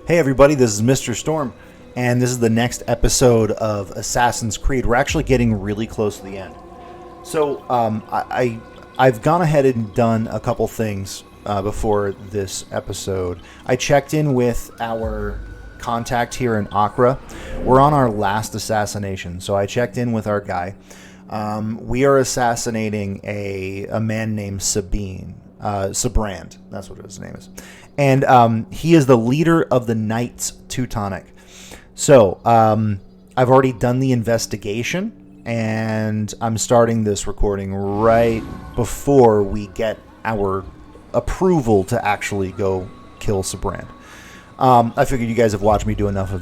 Hey everybody, this is Mr. Storm, and this is the next episode of Assassin's Creed. We're actually getting really close to the end. So I've gone ahead and done a couple things before this episode. I checked in with our contact here in Accra. We're on our last assassination, so I checked in with our guy. We are assassinating a man named Sabrand. That's what his name is. And he is the leader of the Knights Teutonic. So I've already done the investigation, and I'm starting this recording right before we get our approval to actually go kill Sabrand. I figured you guys have watched me do enough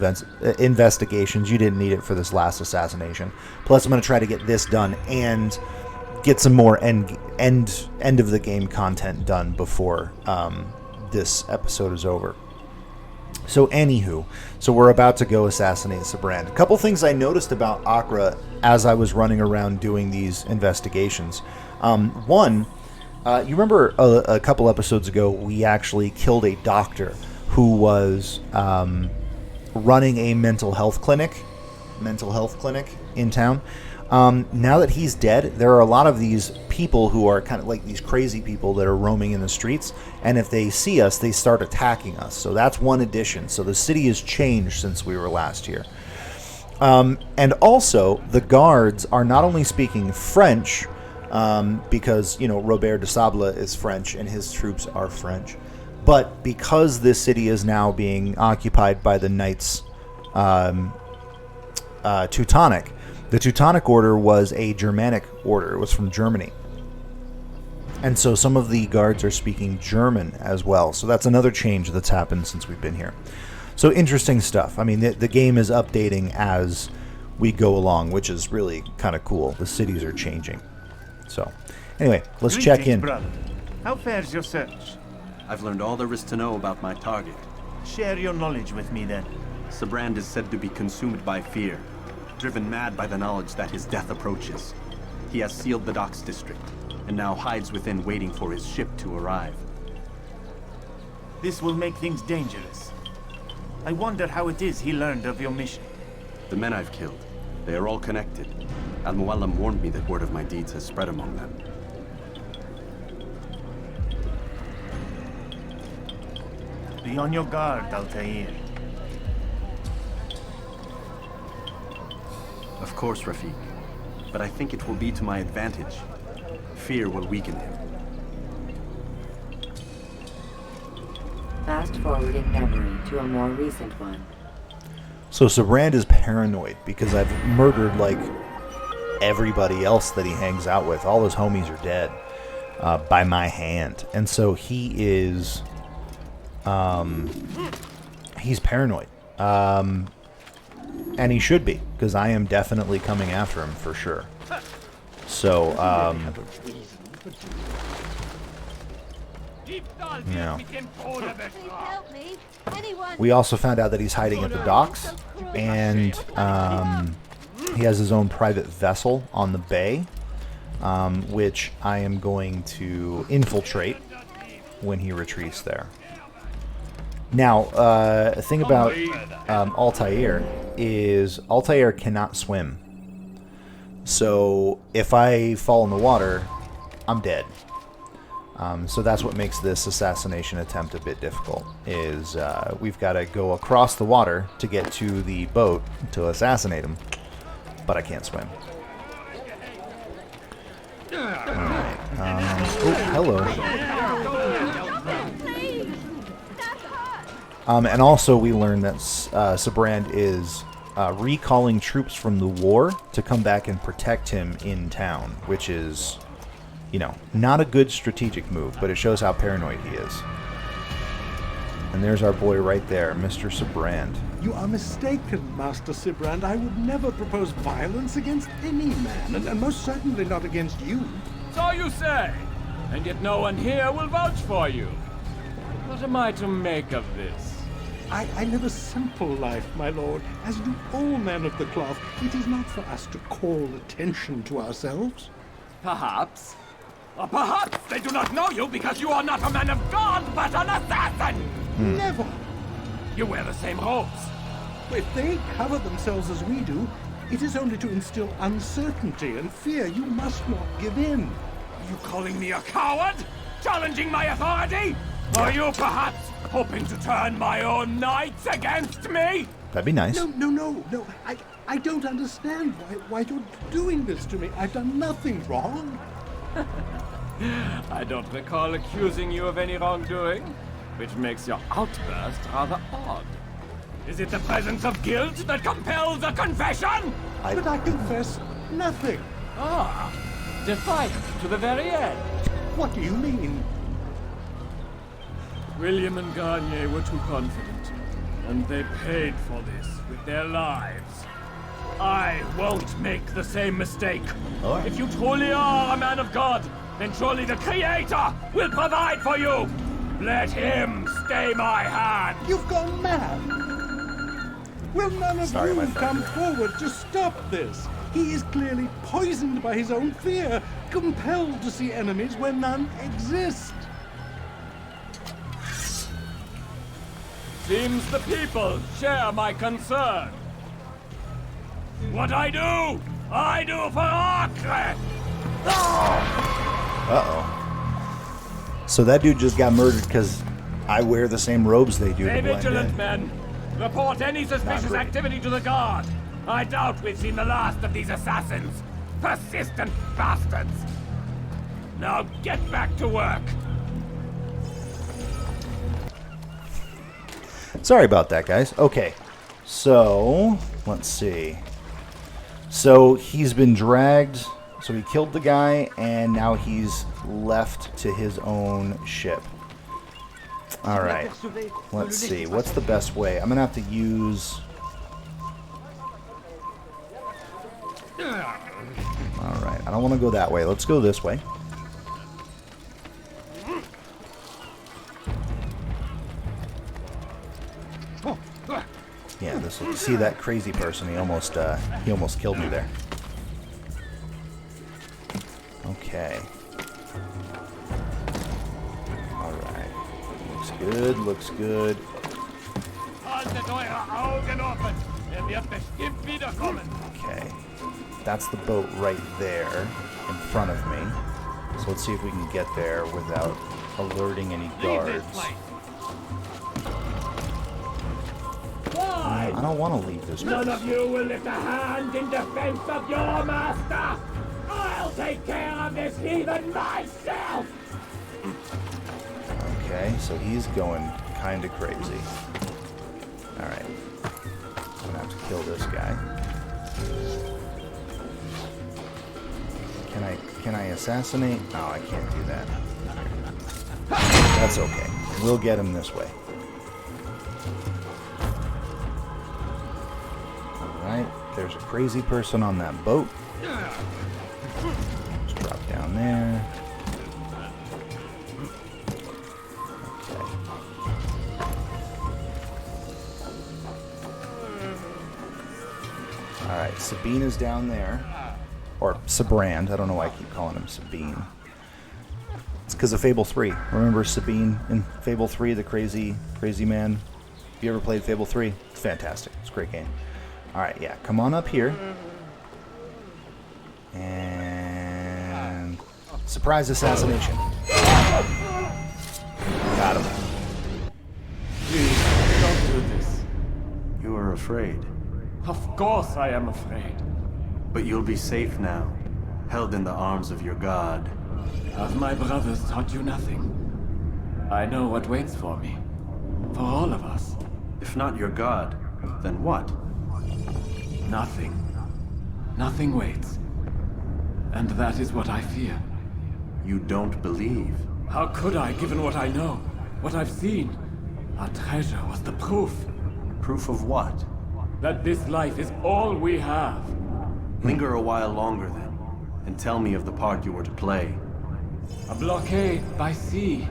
investigations. You didn't need it for this last assassination. Plus, I'm going to try to get this done and get some more end of the game content done before this episode is over. So anywho, we're about to go assassinate Sabrand. A couple things I noticed about Accra as I was running around doing these investigations. One, you remember a couple episodes ago we actually killed a doctor who was running a mental health clinic in town. Now that he's dead, there are a lot of these people who are kind of like these crazy people that are roaming in the streets, and if they see us, they start attacking us. So that's one addition. So the city has changed since we were last here. And also, the guards are not only speaking French, because, Robert de Sable is French and his troops are French, but because this city is now being occupied by the Knights Teutonic. The Teutonic Order was a Germanic order. It was from Germany. And so some of the guards are speaking German as well. So that's another change that's happened since we've been here. So interesting stuff. I mean, the game is updating as we go along, which is really kind of cool. The cities are changing. So anyway, let's check in. Brother. How fares your search? I've learned all there is to know about my target. Share your knowledge with me then. Sabrand is said to be consumed by fear, driven mad by the knowledge that his death approaches. He has sealed the docks district, and now hides within waiting for his ship to arrive. This will make things dangerous. I wonder how it is he learned of your mission. The men I've killed, they are all connected. Al-Mualim warned me that word of my deeds has spread among them. Be on your guard, Altair. Of course, Rafiq. But I think it will be to my advantage. Fear will weaken him. Fast-forwarding memory to a more recent one. So Sabrand is paranoid because I've murdered, everybody else that he hangs out with. All his homies are dead by my hand. And so he is... he's paranoid. And he should be, because I am definitely coming after him for sure. So, we also found out that he's hiding at the docks, and he has his own private vessel on the bay, which I am going to infiltrate when he retreats there. Now, a thing about Altair is Altair cannot swim. So if I fall in the water, I'm dead. So that's what makes this assassination attempt a bit difficult, is we've got to go across the water to get to the boat to assassinate him, but I can't swim. Alright. Oh, hello. And also we learned that Sabrand is recalling troops from the war to come back and protect him in town, which is, not a good strategic move, but it shows how paranoid he is. And there's our boy right there, Mr. Sabrand. You are mistaken, Master Sabrand. I would never propose violence against any man, and most certainly not against you. So you say, and yet no one here will vouch for you. What am I to make of this? I live a simple life, my lord, as do all men of the cloth. It is not for us to call attention to ourselves. Perhaps. Or perhaps they do not know you because you are not a man of God, but an assassin! Never! You wear the same robes. If they cover themselves as we do, it is only to instill uncertainty and fear. You must not give in. You calling me a coward? Challenging my authority? Are you perhaps hoping to turn my own knights against me? That'd be nice. No. I don't understand why you're doing this to me. I've done nothing wrong. I don't recall accusing you of any wrongdoing, which makes your outburst rather odd. Is it the presence of guilt that compels a confession? But I confess nothing. Ah, defiant to the very end. What do you mean? William and Garnier were too confident, and they paid for this with their lives. I won't make the same mistake. All right. If you truly are a man of God, then surely the Creator will provide for you. Let him stay my hand. You've gone mad. Will none of Sorry, my you friend. come forward to stop this? He is clearly poisoned by his own fear, compelled to see enemies where none exist. Seems the people share my concern. What I do for Acre! Uh-oh. So that dude just got murdered because I wear the same robes they do to Stay blend vigilant, in. men. Report any suspicious great. activity to the guard. I doubt we've seen the last of these assassins. Persistent bastards. Now get back to work. Sorry about that, guys. Okay, so let's see. So he's been dragged. So he killed the guy, and now he's left to his own ship. All right. Let's see. What's the best way? I'm gonna have to use. All right. I don't want to go that way. Let's go this way. Yeah, this. See that crazy person? He almost killed me there. Okay. All right. Looks good. Looks good. Haltet eure Augen offen. Wird bestimmt wiederkommen. Okay. That's the boat right there in front of me. So let's see if we can get there without alerting any guards. I don't want to leave this None place. of you will lift a hand in defense of your master. I'll take care of this heathen myself. Okay, so he's going kind of crazy. All right. I'm going to have to kill this guy. Can I assassinate? No, I can't do that. That's okay. We'll get him this way. Alright, there's a crazy person on that boat. Just drop down there. Okay. Alright, Sabine is down there. Or Sabrand. I don't know why I keep calling him Sabine. It's because of Fable 3. Remember Sabine in Fable 3, the crazy man? If you ever played Fable 3, it's fantastic. It's a great game. Alright, yeah. Come on up here. And... surprise assassination. Got him. Please, don't do this. You are afraid. Of course I am afraid. But you'll be safe now, held in the arms of your god. Have my brothers taught you nothing? I know what waits for me. For all of us. If not your god, then what? Nothing. Nothing waits. And that is what I fear. You don't believe. How could I, given what I know? What I've seen? Our treasure was the proof. Proof of what? That this life is all we have. Linger a while longer then, and tell me of the part you were to play. A blockade by sea.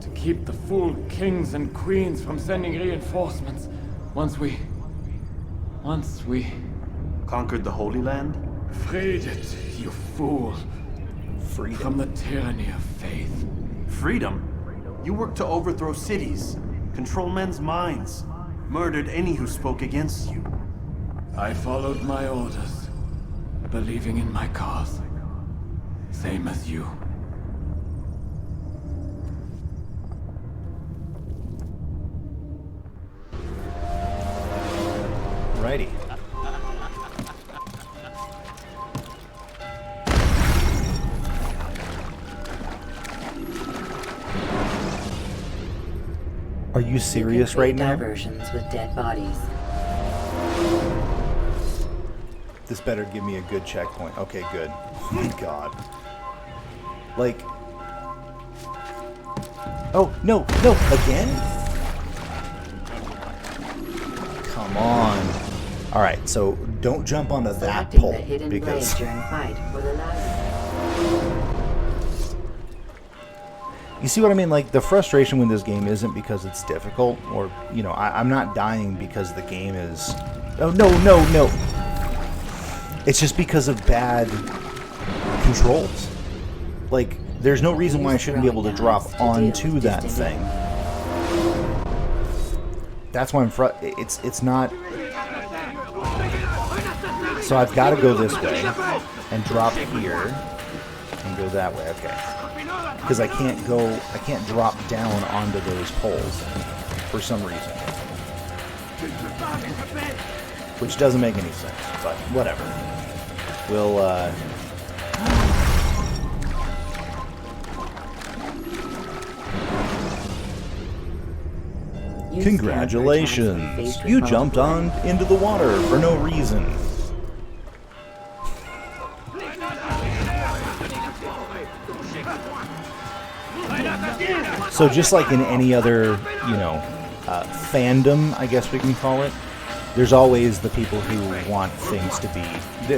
To keep the fool kings and queens from sending reinforcements. Once we... Conquered the Holy Land? freed it, you fool. Freedom. From the tyranny of faith. Freedom? You work to overthrow cities. Control men's minds. Murdered any who spoke against you. I followed my orders, believing in my cause. Same as you. Righty. Are you serious right now? Diversions with dead bodies. This better give me a good checkpoint. Okay, good. Oh my god. Like... Oh, no, no, again? Come on. Alright, so don't jump onto that Selecting pole, the hidden because... blade during fight will allow you. You see what I mean? Like, the frustration with this game isn't because it's difficult, or, you know, I'm not dying because the game is... Oh, no, no, no! It's just because of bad controls. Like, there's no reason why I shouldn't be able to drop onto that thing. That's why I'm it's not... So I've got to go this way, and drop here, and go that way, okay. Because I can't drop down onto those poles for some reason. Which doesn't make any sense, but whatever. We'll, Congratulations! You jumped on into the water for no reason. So just like in any other, you know, fandom, I guess we can call it, there's always the people who want things to be...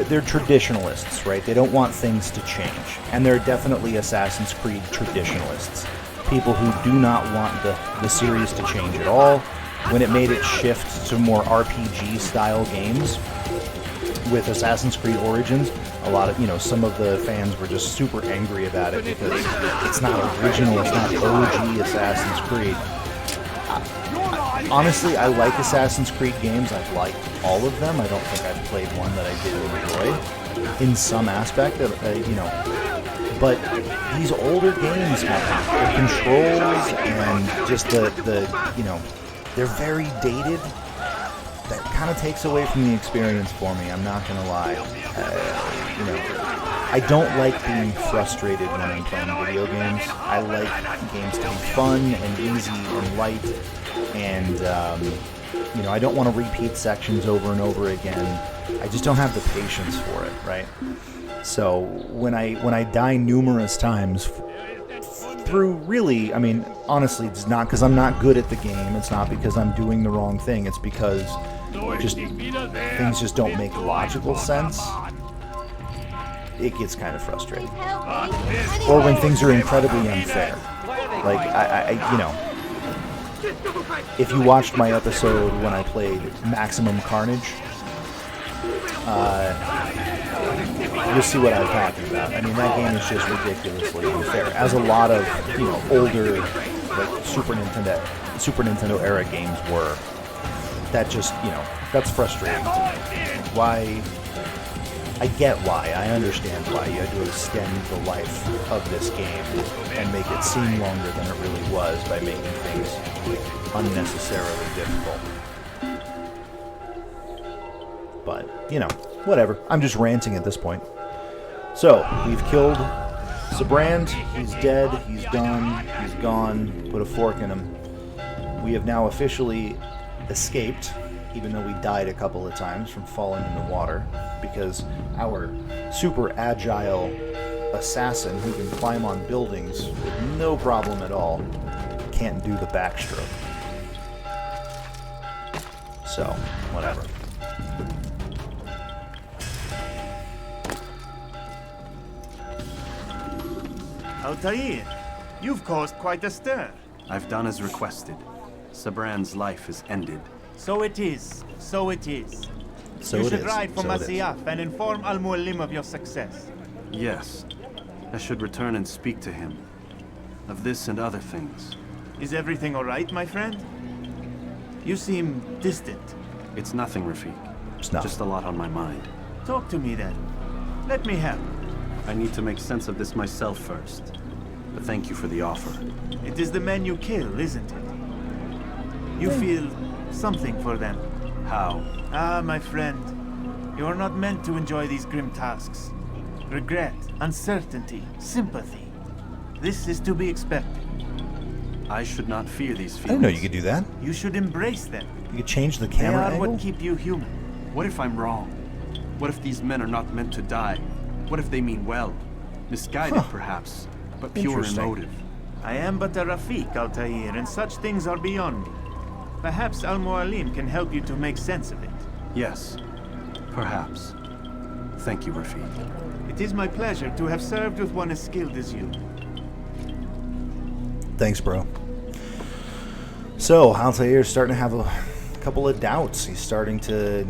They're traditionalists, right? They don't want things to change. And there are definitely Assassin's Creed traditionalists. People who do not want the series to change at all. When it made it shift to more RPG-style games with Assassin's Creed Origins, a lot of, you know, some of the fans were just super angry about it because it's not original, it's not OG Assassin's Creed. Honestly, I like Assassin's Creed games. I've liked all of them. I don't think I've played one that I didn't enjoy in some aspect, you know. But these older games, man, the controls and just the you know, they're very dated. That kind of takes away from the experience for me, I'm not gonna lie. You know, I don't like being frustrated when I'm playing video games. I like games to be fun and easy and light, and you know, I don't want to repeat sections over and over again. I just don't have the patience for it, right? So when I die numerous times through, really, I mean, honestly, it's not because I'm not good at the game. It's not because I'm doing the wrong thing. It's because just things just don't make logical sense. It gets kind of frustrating. Or when things are incredibly unfair. Like, I you know, if you watched my episode when I played Maximum Carnage, you'll see what I'm talking about. I mean, that game is just ridiculously unfair, as a lot of, you know, older, like, Super Nintendo era games were. That just, you know, that's frustrating to me. Why? I get why. I understand why you had to extend the life of this game and make it seem longer than it really was by making things unnecessarily difficult. But, you know, whatever. I'm just ranting at this point. So, we've killed Sabrand. He's dead. He's done. He's gone. Put a fork in him. We have now officially escaped, even though we died a couple of times from falling in the water, because our super agile assassin who can climb on buildings with no problem at all can't do the backstroke. So, whatever. Altair, you've caused quite a stir. I've done as requested. Sabrand's life is ended. So it is. So it is. So you it should is. ride for So it is. Masyaf and inform Al-Mualim of your success. Yes. I should return and speak to him. Of this and other things. Is everything all right, my friend? You seem distant. It's nothing, Rafik. It's not. Just a lot on my mind. Talk to me then. Let me help. I need to make sense of this myself first. But thank you for the offer. It is the men you kill, isn't it? You feel something for them. How? Ah, my friend. You are not meant to enjoy these grim tasks. Regret, uncertainty, sympathy. This is to be expected. I should not fear these I feelings. didn't know you could do that. You should embrace them. You could change the They camera are angle. what keep you human. What if I'm wrong? What if these men are not meant to die? What if they mean well? Misguided, perhaps, but pure in Interesting. motive. I am but a Rafik, Altair, and such things are beyond me. Perhaps Al-Mualim can help you to make sense of it. Yes, perhaps. Thank you, Rafik. It is my pleasure to have served with one as skilled as you. Thanks, bro. So, Altair's starting to have a couple of doubts. He's starting to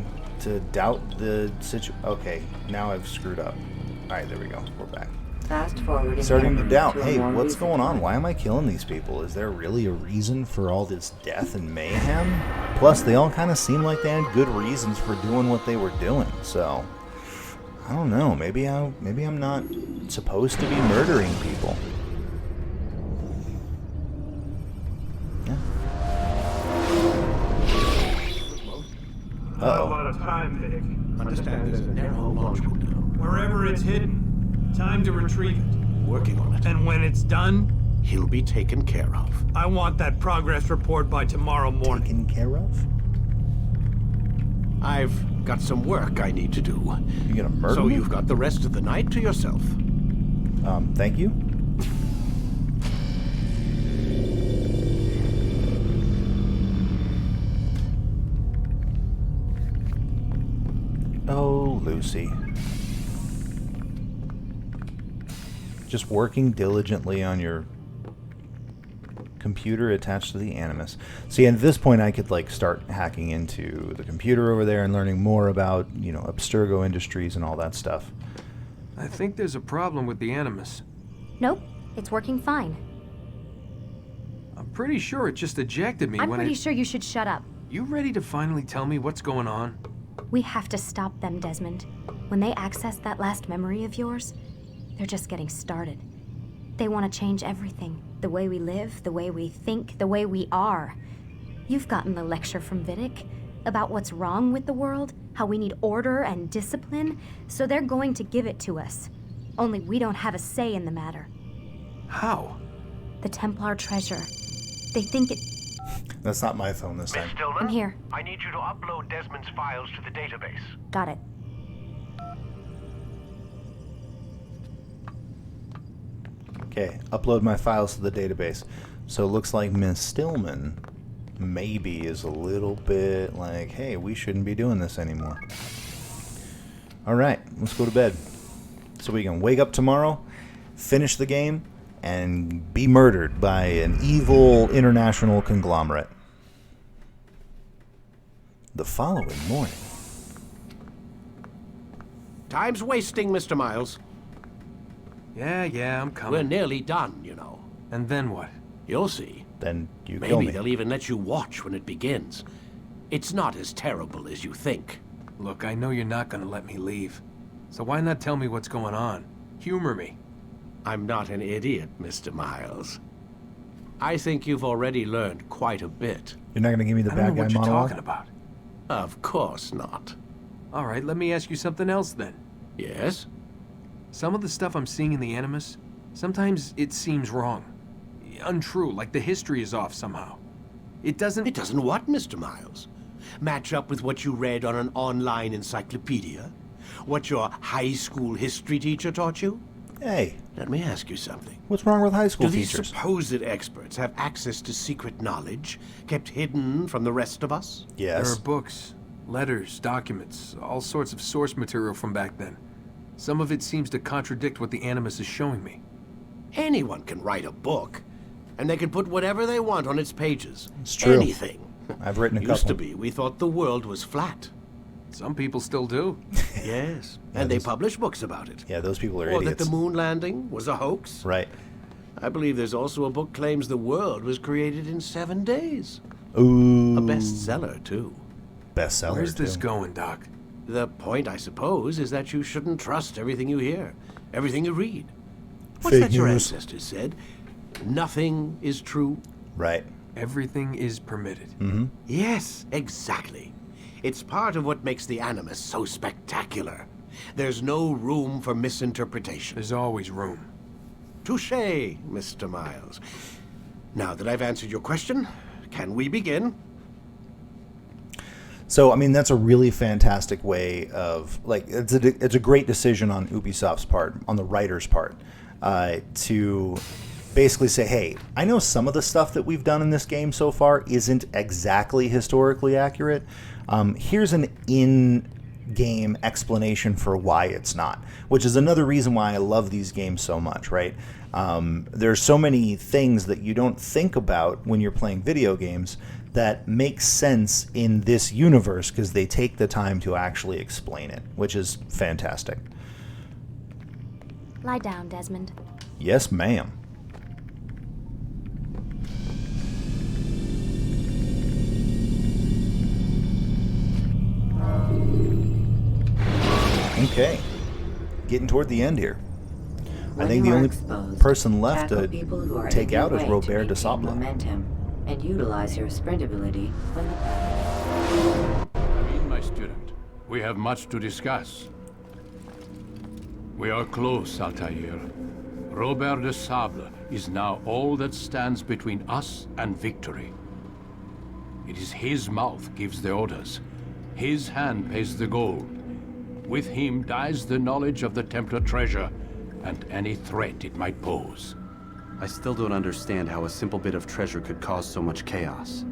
doubt the situation. Okay, now I've screwed up. Alright, there we go. We're back. Fast forward. Starting to again doubt, to a hey, more what's recent going on? event. Why am I killing these people? Is there really a reason for all this death and mayhem? Plus, they all kind of seem like they had good reasons for doing what they were doing. So, I don't know. Maybe I'm not supposed to be murdering people. Yeah. Not a Uh-oh. lot of time, Vic. Understand there's a narrow launch window. Wherever it's hidden, time to retrieve it. Working on it. And when it's done, He'll be taken care of. I want that progress report by tomorrow morning. Taken care of? I've got some work I need to do. You gonna murder So me? you've got the rest of the night to yourself. Thank you. Oh, Lucy. Just working diligently on your computer attached to the Animus. See, at this point I could like start hacking into the computer over there and learning more about, you know, Abstergo Industries and all that stuff. I think there's a problem with the Animus. Nope, it's working fine. I'm pretty sure it just ejected me I'm when pretty sure you should shut up. You ready to finally tell me what's going on? We have to stop them, Desmond. When they access that last memory of yours, they're just getting started. They want to change everything. The way we live, the way we think, the way we are. You've gotten the lecture from Vidic about what's wrong with the world, how we need order and discipline, so they're going to give it to us. Only we don't have a say in the matter. How? The Templar treasure. They think it... That's not my phone this time. I'm here. I need you to upload Desmond's files to the database. Got it. Okay, upload my files to the database. So it looks like Miss Stillman maybe is a little bit like, hey, we shouldn't be doing this anymore. Alright, let's go to bed. So we can wake up tomorrow, finish the game, and be murdered by an evil international conglomerate. The following morning. Time's wasting, Mr. Miles. Yeah, I'm We're coming. nearly done, you know. And then what? You'll see. Then you kill Maybe me. they'll even let you watch when it begins. It's not as terrible as you think. Look, I know you're not gonna let me leave. So why not tell me what's going on? Humor me. I'm not an idiot, Mr. Miles. I think you've already learned quite a bit. You're not going to give me the I don't bad know guy what you're monologue? talking about. Of course not. All right, let me ask you something else then. Yes? Some of the stuff I'm seeing in the Animus, sometimes it seems wrong. Untrue, like the history is off somehow. It doesn't... It doesn't what, Mr. Miles? Match up with what you read on an online encyclopedia? What your high school history teacher taught you? Hey, Let me ask you something. what's wrong with high school Do these teachers? supposed experts have access to secret knowledge kept hidden from the rest of us? There Yes. are books, letters, documents, all sorts of source material from back then. Some of it seems to contradict what the Animus is showing me. Anyone can write a book, and they can put whatever they want on its pages. It's true. Anything. I've written a Used couple. to be, we thought the world was flat. Some people still do. Yes, Yeah, and they those- publish books about it. Yeah, those people are Or idiots. that the moon landing was a hoax. Right. I believe there's also a book claims the world was created in 7 days. Ooh. A bestseller, too. Bestseller, Where's this too. going, Doc? The point, I suppose, is that you shouldn't trust everything you hear, everything you read. What's Fake that your news. ancestors said? Nothing is true. Right. Everything is permitted. Mm-hmm. Yes, exactly. It's part of what makes the Animus so spectacular. There's no room for misinterpretation. There's always room. Touché, Mr. Miles. Now that I've answered your question, can we begin? So, I mean, that's a really fantastic way of, like, it's a great decision on Ubisoft's part, on the writer's part, to basically say, hey, I know some of the stuff that we've done in this game so far isn't exactly historically accurate. Here's an in-game explanation for why it's not, which is another reason why I love these games so much, right? There's so many things that you don't think about when you're playing video games that make sense in this universe because they take the time to actually explain it, which is fantastic. Lie down, Desmond. Yes, ma'am. Okay. Getting toward the end here. I think the only person left to take out is Robert de Sable. Momentum and utilize your sprint ability when Come in, my student. We have much to discuss. We are close, Altair. Robert de Sable is now all that stands between us and victory. It is his mouth gives the orders. His hand pays the gold. With him dies the knowledge of the Templar treasure and any threat it might pose. I still don't understand how a simple bit of treasure could cause so much chaos.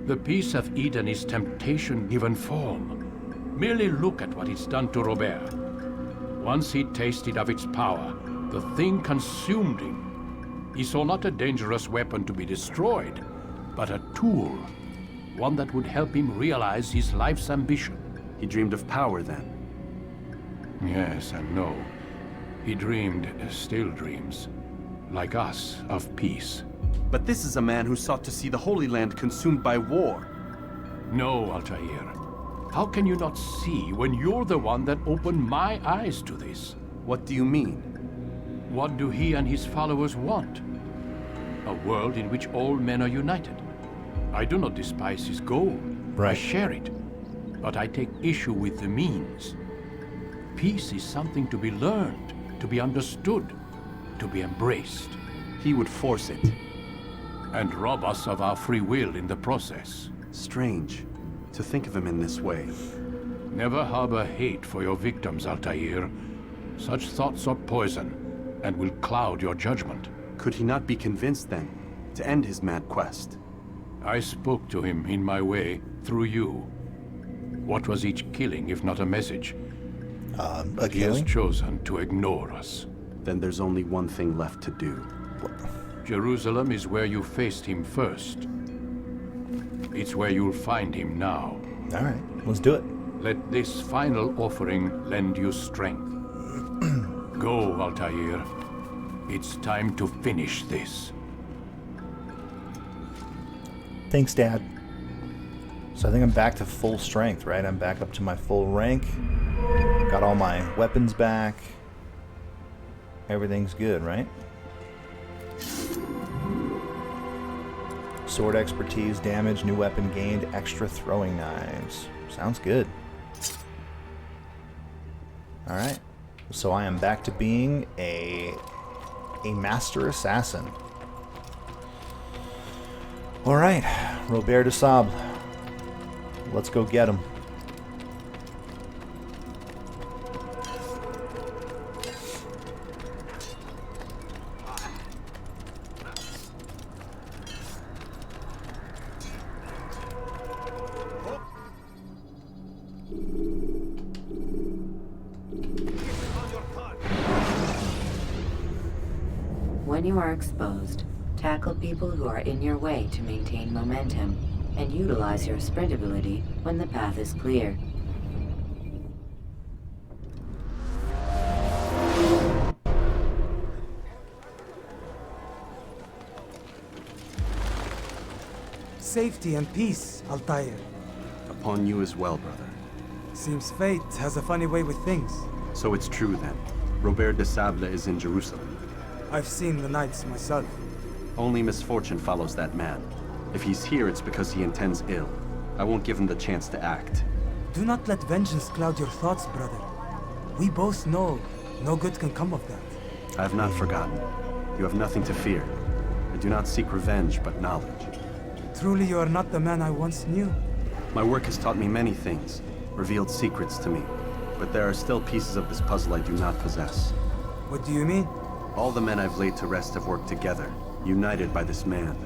The piece of Eden is temptation given form. Merely look at what it's done to Robert. Once he tasted of its power, the thing consumed him. He saw not a dangerous weapon to be destroyed, but a tool. One that would help him realize his life's ambition. He dreamed of power then? Yes and no. He dreamed, still dreams, like us, of peace. But this is a man who sought to see the Holy Land consumed by war. No, Altair. How can you not see when you're the one that opened my eyes to this? What do you mean? What do he and his followers want? A world in which all men are united. I do not despise his goal. Right. I share it. But I take issue with the means. Peace is something to be learned, to be understood, to be embraced. He would force it. And rob us of our free will in the process. Strange to think of him in this way. Never harbor hate for your victims, Altair. Such thoughts are poison and will cloud your judgment. Could he not be convinced then to end his mad quest? I spoke to him in my way, through you. What was each killing if not a message? A He has killing? chosen to ignore us. Then there's only one thing left to do. Jerusalem is where you faced him first. It's where you'll find him now. All right, let's do it. Let this final offering lend you strength. Go, Altair. It's time to finish this. Thanks, Dad. So I think I'm back to full strength, right? I'm back up to my full rank. Got all my weapons back. Everything's good, right? Sword expertise, damage, new weapon gained, extra throwing knives. Sounds good. Alright. So I am back to being a master assassin. Alright, Robert de Sable. Let's go get him. When you are exposed, tackle people who are in your way to maintain momentum, and utilize your sprint ability when the path is clear. safety and peace, Altair. Upon you as well, brother. Seems fate has a funny way with things. So it's true then. Robert de Sable is in Jerusalem. I've seen the knights myself. Only misfortune follows that man. If he's here, it's because he intends ill. I won't give him the chance to act. Do not let vengeance cloud your thoughts, brother. We both know no good can come of that. I have not forgotten. You have nothing to fear. I do not seek revenge, but knowledge. Truly, you are not the man I once knew. My work has taught me many things, revealed secrets to me. But there are still pieces of this puzzle I do not possess. What do you mean? All the men I've laid to rest have worked together, united by this man.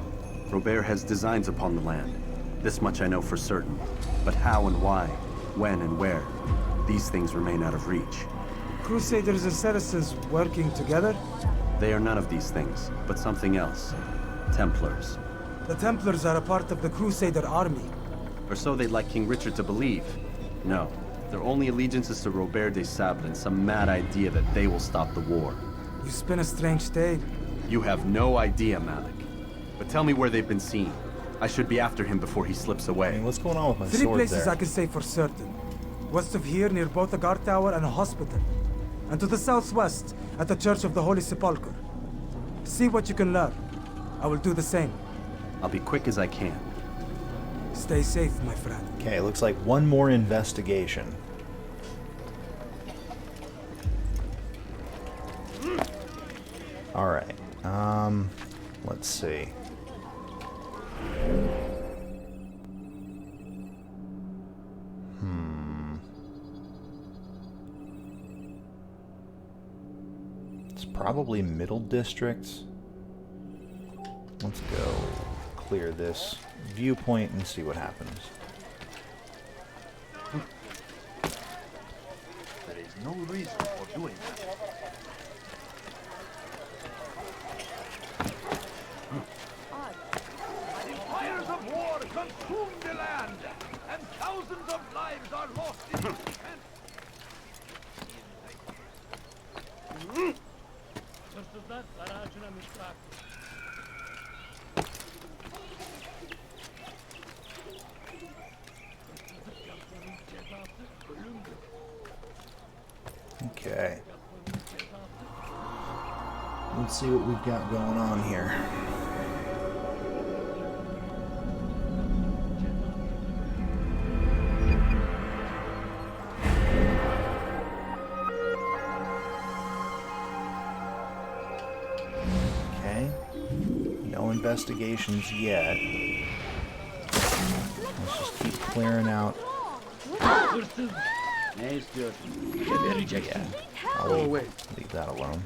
Robert has designs upon the land. This much I know for certain. But how and why, when and where, these things remain out of reach. Crusaders and Saracens working together? They are none of these things, but something else. Templars. The Templars are a part of the Crusader army. Or so they'd like King Richard to believe. No, their only allegiance is to Robert de Sable and some mad idea that they will stop the war. You spin a strange tale. You have no idea, Malik. But tell me where they've been seen. I should be after him before he slips away. I mean, what's going on with my Three sword places there? I can say for certain. West of here, near both a guard tower and a hospital. And to the southwest, at the Church of the Holy Sepulchre. See what you can learn. I will do the same. I'll be quick as I can. Stay safe, my friend. Okay, looks like one more investigation. Alright, let's see. It's probably Middle District. Let's go clear this viewpoint and see what happens. There is no reason for doing that. The fires of war consume the land, and thousands of lives are lost in its defense. Okay. Let's see what we've got going on here. Okay. No investigations yet. Let's just keep clearing out. Yeah, I'll leave that alone.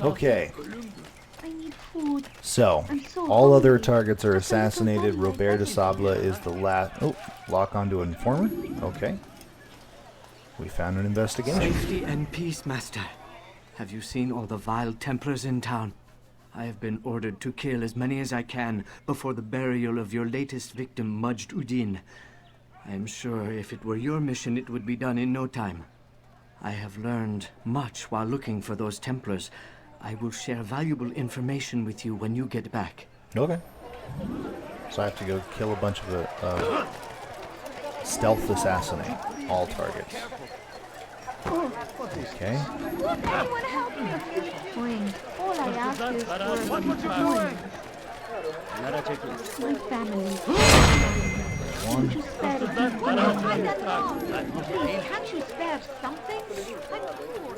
Okay. So, all other targets are assassinated. Robert de Sable is the last. Oh, lock onto an informant. Okay. We found an investigation. Safety and peace, Master. Have you seen all the vile Templars in town? I have been ordered to kill as many as I can before the burial of your latest victim, Majd Udin. I am sure if it were your mission, it would be done in no time. I have learned much while looking for those Templars. I will share valuable information with you when you get back. Okay. So I have to go kill a bunch of stealth assassinate all targets. Okay. Anyone help me? Spring. All I ask is for a coin. My family. One. Can't you spare Can't you spare something? I'm poor.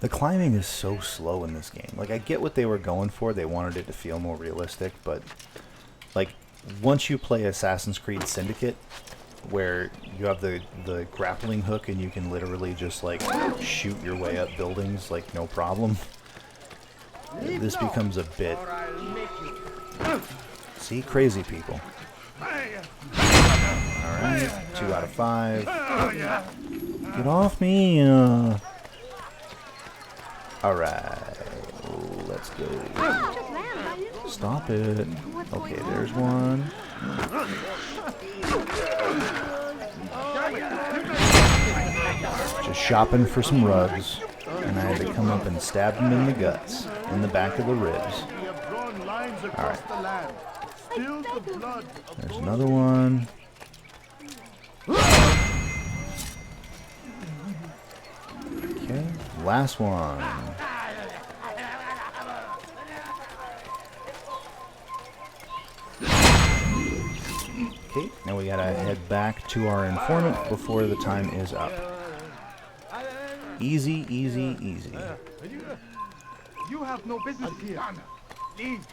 The climbing is so slow in this game. Like, I get what they were going for. They wanted it to feel more realistic, but like once you play Assassin's Creed Syndicate, where you have the grappling hook and you can literally just like shoot your way up buildings like no problem, this becomes a bit. See, crazy people. Alright, 2 out of 5. Get off me! Alright, let's go. Stop it. Okay, there's one. Just shopping for some rugs, and I had to come up and stab him in the guts, in the back of the ribs. Alright. There's another one. Okay, last one. Okay, now we gotta head back to our informant before the time is up. Easy, easy, easy. You have no business here. Leave.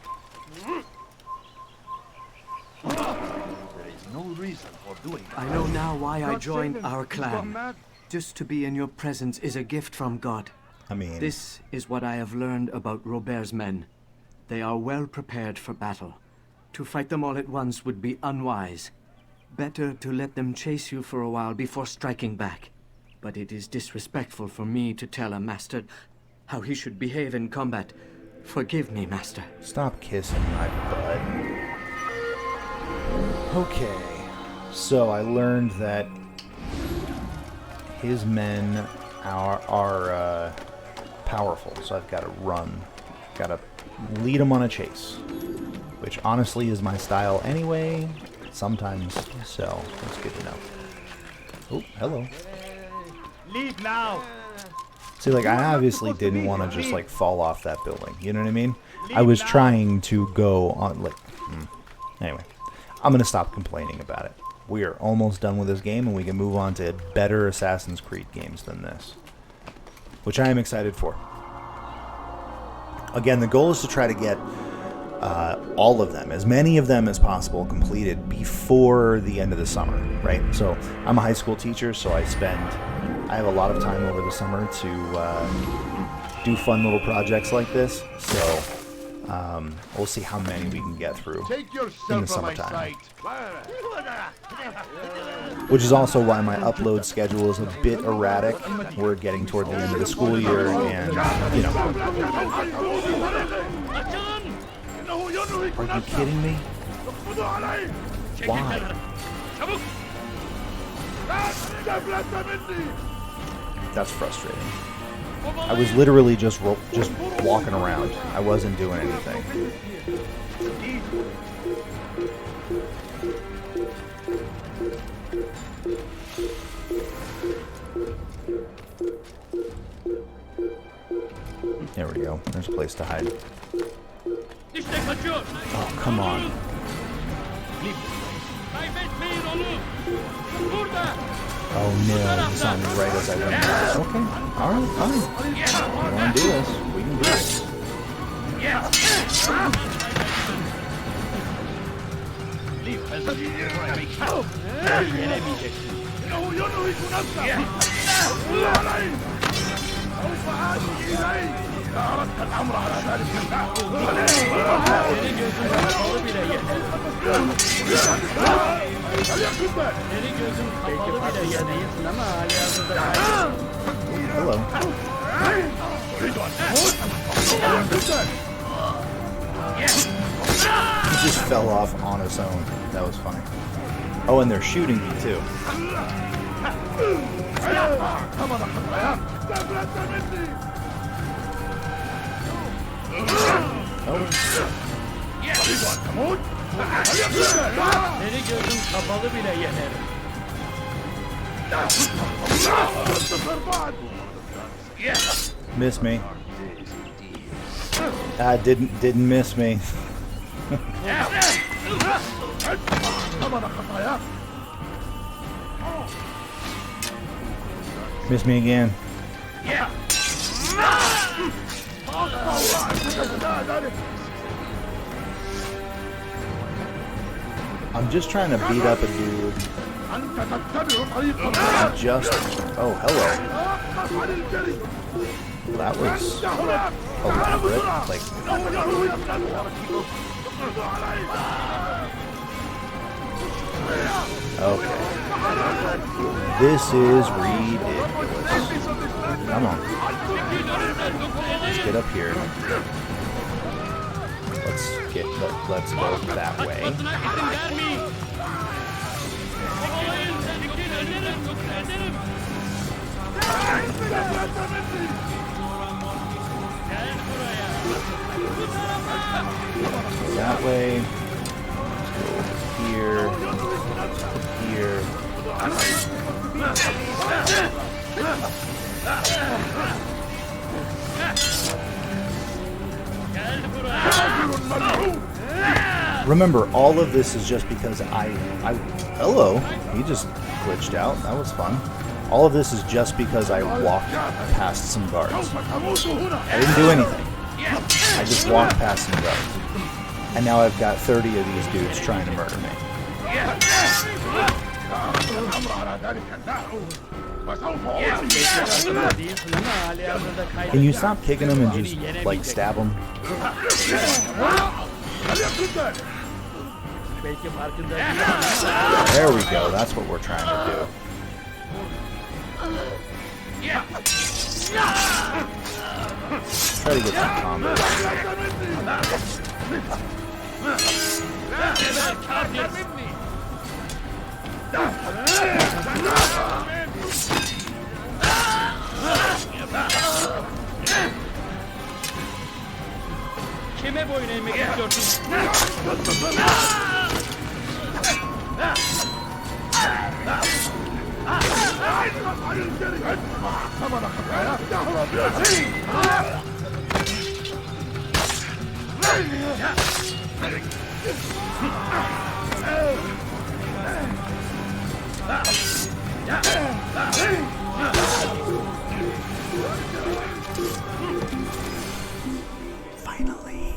There is no reason for doing that. I know now why I joined our clan. Just to be in your presence is a gift from God. I mean... This is what I have learned about Robert's men. They are well prepared for battle. To fight them all at once would be unwise. Better to let them chase you for a while before striking back. But it is disrespectful for me to tell a master how he should behave in combat. Forgive me, master. Stop kissing my butt. Okay, so I learned that his men are powerful, so I've got to run. Got to lead them on a chase, which honestly is my style anyway, sometimes, so that's good to know. Oh, hello. Leave now. See, like, I obviously didn't want to just, like, fall off that building, you know what I mean? I was trying to go on, like, anyway. I'm going to stop complaining about it. We are almost done with this game, and we can move on to better Assassin's Creed games than this, which I am excited for. Again, the goal is to try to get all of them, as many of them as possible, completed before the end of the summer, right? So I'm a high school teacher, so I have a lot of time over the summer to do fun little projects like this. So we'll see how many we can get through in the summertime. Which is also why my upload schedule is a bit erratic. We're getting toward the end of the school year, and, you know. Are you kidding me? Why? That's frustrating. I was literally just walking around. I wasn't doing anything. There we go. There's a place to hide. Oh, come on. Oh no, he's on me right as I went. Okay, alright, fine. You wanna do this? We can do this. Hello. He just fell off on his own. That was funny. Oh, and they're shooting me too. Miss me. Didn't miss me. Miss me again. I'm just trying to beat up a dude. Oh, hello. That was elaborate. Like, okay. This is ridiculous. Come on. Let's get up here. Let's go that way. That way. Here. Here. Remember, all of this is just because hello, he just glitched out. That was fun. All of this is just because I walked past some guards. I didn't do anything. I just walked past some guards. And now I've got 30 of these dudes trying to murder me. Can you stop kicking them and just, like, stab them? There we go, that's what we're trying to do. Try to get some combo. Kime boyun eğmek istiyorsun? Finally.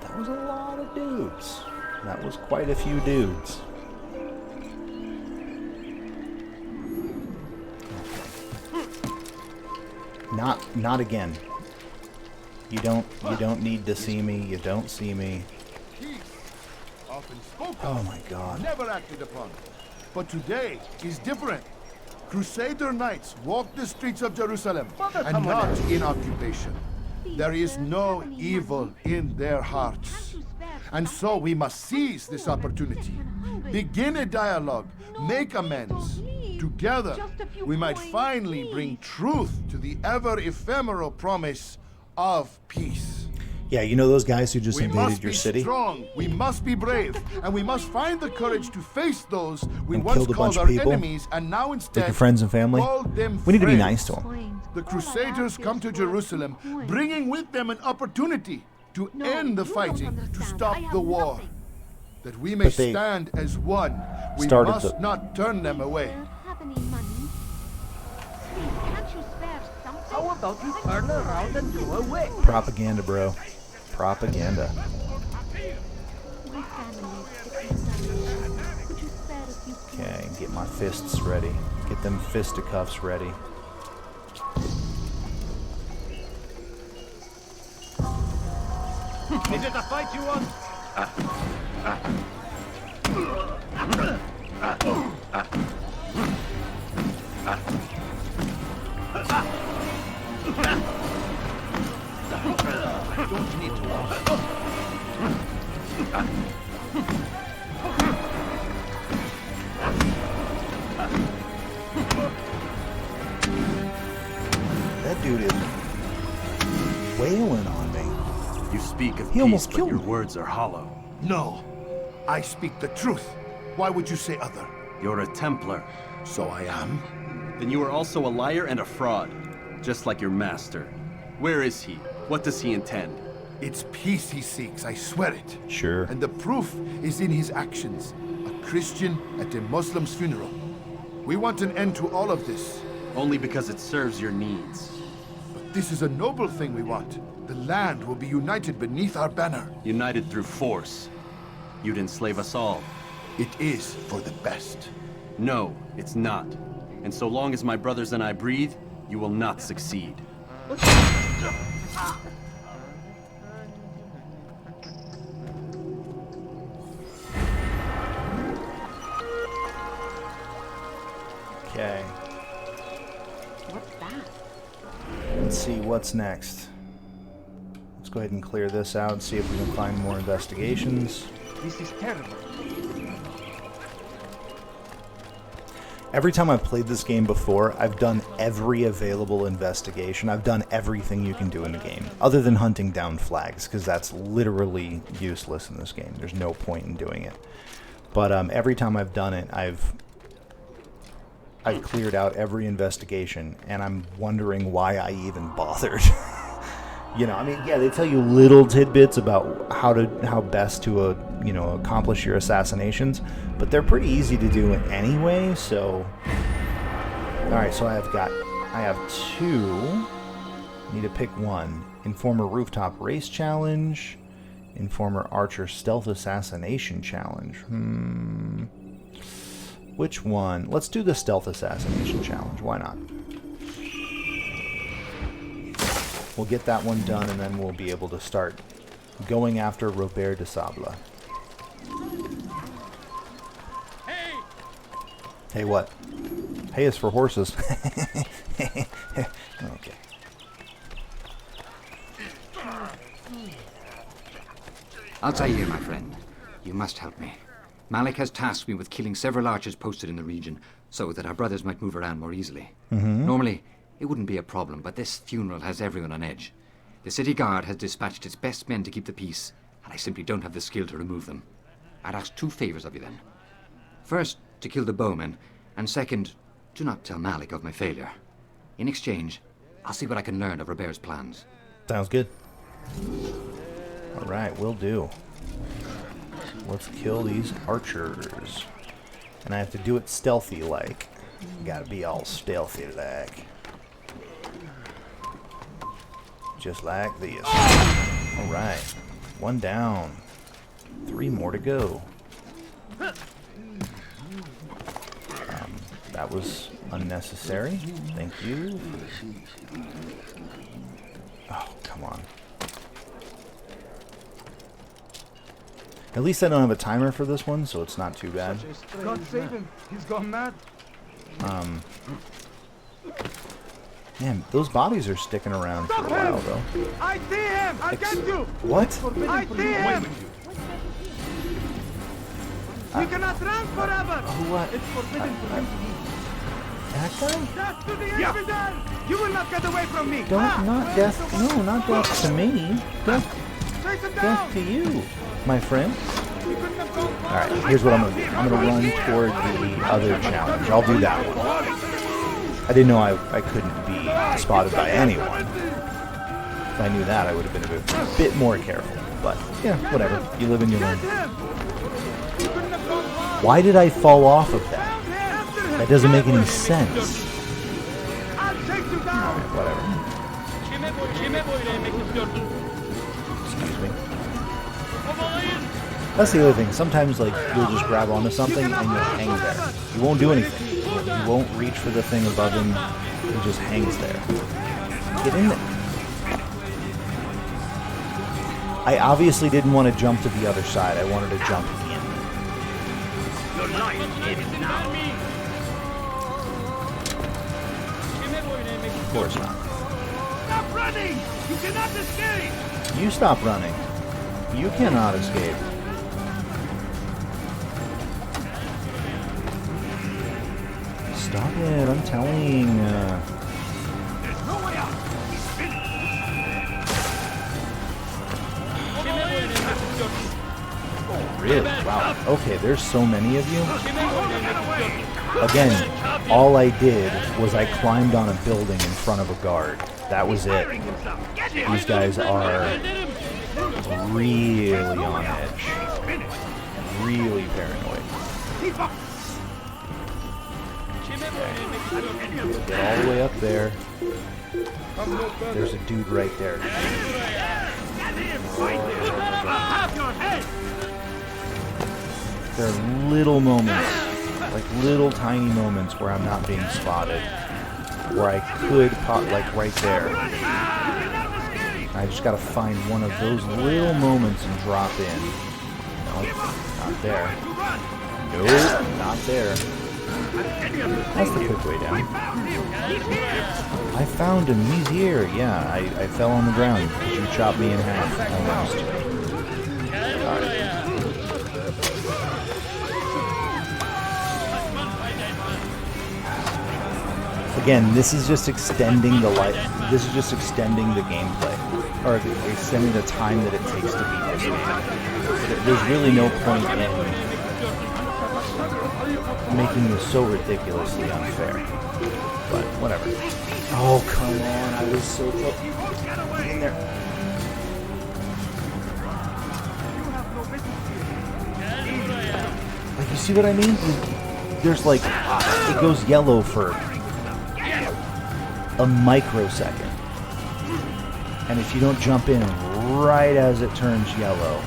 That was a lot of dudes. That was quite a few dudes. Not again. You don't need to see me. You don't see me. Oh my God. Never acted upon. But today is different. Crusader knights walk the streets of Jerusalem and not in occupation. There is no evil in their hearts. And so we must seize this opportunity. Begin a dialogue. Make amends. Together, we might finally bring truth to the ever-ephemeral promise of peace. Yeah, you know those guys who just We invaded must your be city? strong. We must be brave, and we must find the courage to face those we And once killed a called bunch of our people? enemies, and now Like instead your friends and family? call them We need to be friends. nice to them. The Crusaders come to Jerusalem, bringing with them an opportunity to end the fighting, to stop the war. That we may But they stand as one, we started must the- not turn them away. How about you turn around and go away? Propaganda, bro. Propaganda. Okay, get my fists ready. Get them fisticuffs ready. Is it a fight you want? Don't need to That dude is wailing on me. You speak of He peace, almost but killed your me. words are hollow. No, I speak the truth. Why would you say other? You're a Templar. So I am. Then you are also a liar and a fraud, just like your master. Where is he? What does he intend? It's peace he seeks, I swear it. Sure. And the proof is in his actions. A Christian at a Muslim's funeral. We want an end to all of this. Only because it serves your needs. But this is a noble thing we want. The land will be united beneath our banner. United through force. You'd enslave us all. It is for the best. No, it's not. And so long as my brothers and I breathe, you will not succeed. Okay. What's that? Let's see what's next. Let's go ahead and clear this out and see if we can find more investigations. This is terrible. Every time I've played this game before, I've done every available investigation. I've done everything you can do in the game, other than hunting down flags, because that's literally useless in this game. There's no point in doing it. But every time I've done it, I've cleared out every investigation, and I'm wondering why I even bothered. You know, I mean, yeah, they tell you little tidbits about how best to accomplish your assassinations, but they're pretty easy to do anyway. So, all right, so I have 2. Need to pick one. Informer Rooftop Race Challenge, Informer Archer Stealth Assassination Challenge. Which one? Let's do the Stealth Assassination Challenge. Why not? We'll get that one done, and then we'll be able to start going after Robert de Sable. Hey! Hey, what? Hey is for horses. Okay. Altair, my friend. You must help me. Malik has tasked me with killing several archers posted in the region, so that our brothers might move around more easily. Normally, it wouldn't be a problem, but this funeral has everyone on edge. The city guard has dispatched its best men to keep the peace, and I simply don't have the skill to remove them. I'd ask 2 favors of you then. First, to kill the bowmen, and second, do not tell Malik of my failure. In exchange, I'll see what I can learn of Robert's plans. Sounds good. Alright, will do. Let's kill these archers. And I have to do it stealthy-like. Gotta be all stealthy-like. Just like this. Alright. 1 down. 3 more to go. That was unnecessary. Thank you. Oh, come on. At least I don't have a timer for this one, so it's not too bad. God save him. He's gone mad. Man, those bodies are sticking around for a while, though. I see him! I get you! What? I see him! We cannot run forever! What? It's forbidden for him to leave. That guy? Death to the infidel! You will not get away from me! Not death. No, not death to me. Death to you, my friend. Alright, here's what I'm going to do. I'm going to run toward the other challenge. I'll do that one. I didn't know I couldn't be spotted by anyone. If I knew that, I would have been a bit more careful. But, yeah, whatever. You live and you learn. Why did I fall off of that? That doesn't make any sense. Alright, whatever. Excuse me. That's the other thing. Sometimes, like, you'll just grab onto something and you'll hang there. You won't do anything. You won't reach for the thing above him. He just hangs there. Get in there. I obviously didn't want to jump to the other side. I wanted to jump in. Your life ends now. Of course not. Stop running! You cannot escape! You stop running. You cannot escape. Stop it, I'm telling. There's no way out! Really? Wow. Okay, there's so many of you. Again, all I did was I climbed on a building in front of a guard. That was it. These guys are really on edge. Really paranoid. Get all the way up there. There's a dude right there. There are little moments, like little tiny moments where I'm not being spotted, where I could pop, like right there. I just gotta find one of those little moments and drop in. Nope, not there. Nope, not there. That's the quick way down. I found him. He's here. Yeah, I fell on the ground. You chopped me in half, almost. Alright. Again, this is just extending the life. This is just extending the gameplay, or extending the time that it takes to beat this game. There's really no point in making this so ridiculously unfair. But whatever. Oh come on! I was so close. Get in there. Like, you see what I mean? There's like, it goes yellow for a microsecond. And if you don't jump in right as it turns yellow,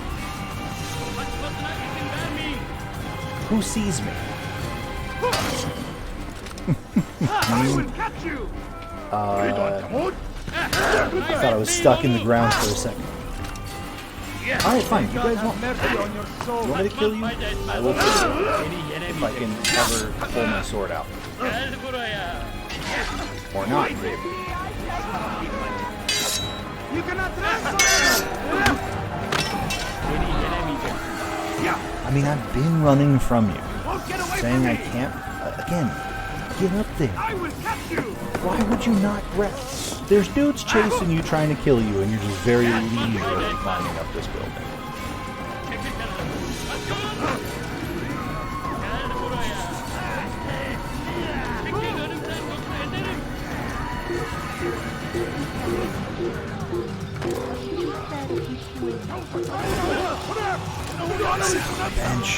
who sees me? I will catch you! I thought I was stuck in the ground for a second. Alright, fine. You guys want me to kill you? I will kill you. If I can ever pull my sword out. Or not. You cannot I mean, I've been running from you. Saying I can't. Again, get up there. Why would you not grab? There's dudes chasing you, trying to kill you, and you're just very leisurely climbing up this building. Bench.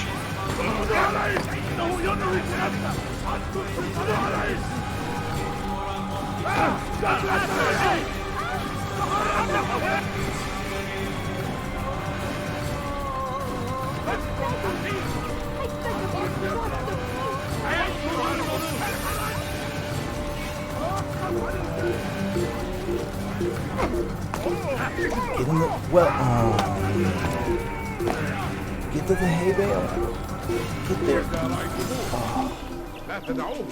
Get in the get to the hay bale. Get there. Oh.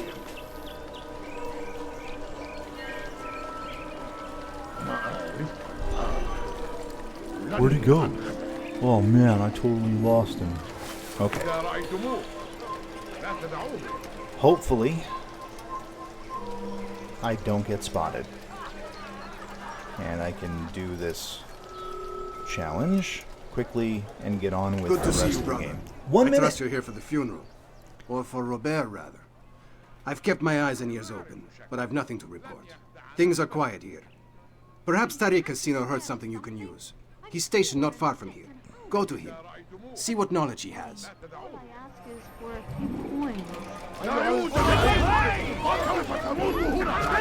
Where'd he go? Oh man, I totally lost him. Okay. Hopefully, I don't get spotted. And I can do this challenge quickly and get on with Good the to see rest you, of the brother. game. I trust you're here for the funeral. Or for Robert, rather. I've kept my eyes and ears open, but I've nothing to report. Things are quiet here. Perhaps Tariq has seen or heard something you can use. He's stationed not far from here. Go to him. See what knowledge he has.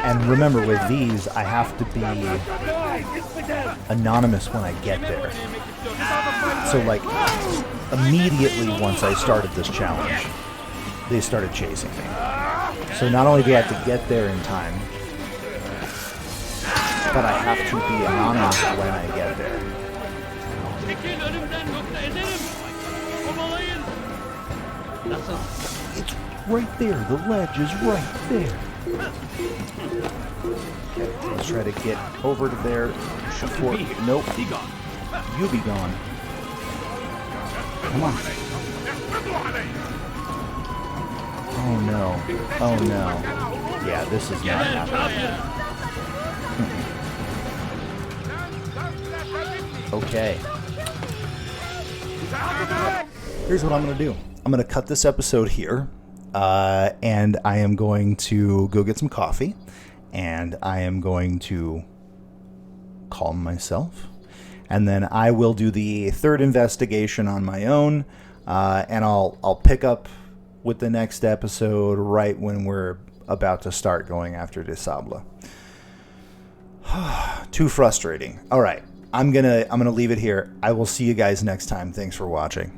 And remember, with these, I have to be anonymous when I get there. So, like, immediately once I started this challenge, they started chasing me. So not only do I have to get there in time, but I have to be anonymous when I get there. It's right there. The ledge is right there. Okay, let's try to get over to there. Before. Nope. You be gone. Come on. Oh no. Oh no. Yeah, this is not happening. Okay. Here's what I'm going to do. I'm going to cut this episode here, and I am going to go get some coffee, and I am going to calm myself, and then I will do the third investigation on my own, and I'll pick up with the next episode right when we're about to start going after de Sable. Too frustrating. All right. I'm gonna leave it here. I will see you guys next time. Thanks for watching.